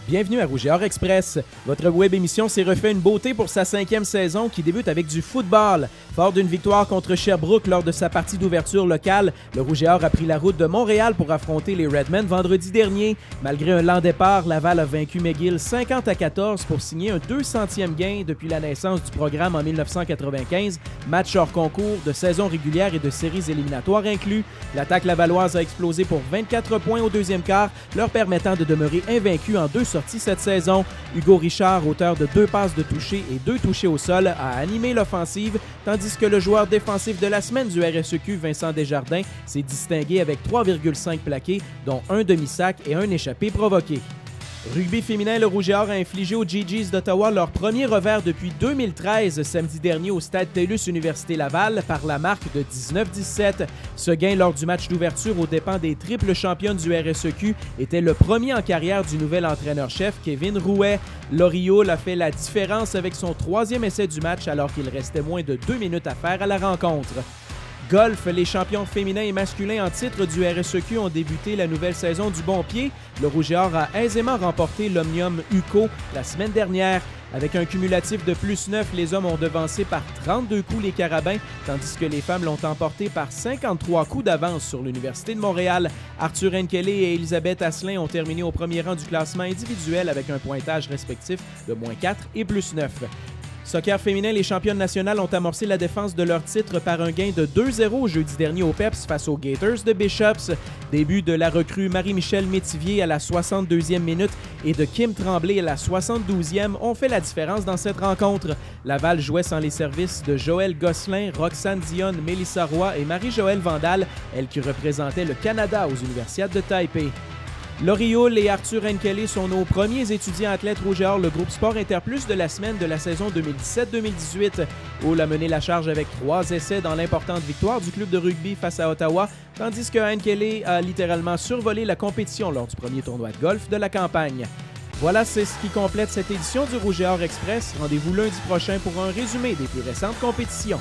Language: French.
Bienvenue à Rouge et Or Express. Votre web émission s'est refait une beauté pour sa 5e saison qui débute avec du football. Fort d'une victoire contre Sherbrooke lors de sa partie d'ouverture locale, le Rouge et Or a pris la route de Montréal pour affronter les Redmen vendredi dernier. Malgré un lent départ, Laval a vaincu McGill 50-14 pour signer un 200e gain depuis la naissance du programme en 1995. Match hors concours, de saison régulière et de séries éliminatoires inclus. L'attaque lavalloise a explosé pour 24 points au deuxième quart, leur permettant de demeurer invaincus en deux sorties cette saison. Hugo Richard, auteur de 2 passes de toucher et 2 touchés au sol, a animé l'offensive, tandis que le joueur défensif de la semaine du RSEQ, Vincent Desjardins, s'est distingué avec 3,5 plaqués, dont un demi-sac et un échappé provoqué. Rugby féminin, le Rouge et Or a infligé aux GGs d'Ottawa leur premier revers depuis 2013, samedi dernier au stade TELUS Université Laval, par la marque de 19-17. Ce gain lors du match d'ouverture aux dépens des triples championnes du RSEQ était le premier en carrière du nouvel entraîneur-chef Kevin Rouet. Loriol a fait la différence avec son 3e essai du match alors qu'il restait moins de 2 minutes à faire à la rencontre. Golf, les champions féminins et masculins en titre du RSEQ ont débuté la nouvelle saison du bon pied. Le Rouge et Or a aisément remporté l'Omnium UCO la semaine dernière. Avec un cumulatif de plus 9, les hommes ont devancé par 32 coups les Carabins, tandis que les femmes l'ont emporté par 53 coups d'avance sur l'Université de Montréal. Arthur Nkele et Elisabeth Asselin ont terminé au premier rang du classement individuel avec un pointage respectif de -4 et +9. Soccer féminin, les championnes nationales ont amorcé la défense de leur titre par un gain de 2-0 jeudi dernier au PEPS face aux Gators de Bishops. Début de la recrue Marie-Michel Métivier à la 62e minute et de Kim Tremblay à la 72e ont fait la différence dans cette rencontre. Laval jouait sans les services de Joëlle Gosselin, Roxane Dionne, Mélissa Roy et Marie-Joëlle Vandal, elle qui représentait le Canada aux Universiades de Taipei. Loriol et Arthur Nkele sont nos premiers étudiants athlètes Rouge et Or, le groupe Sport Interplus de la semaine de la saison 2017-2018. Hull a mené la charge avec 3 essais dans l'importante victoire du club de rugby face à Ottawa, tandis que Nkele a littéralement survolé la compétition lors du premier tournoi de golf de la campagne. Voilà, c'est ce qui complète cette édition du Rouge et Or Express. Rendez-vous lundi prochain pour un résumé des plus récentes compétitions.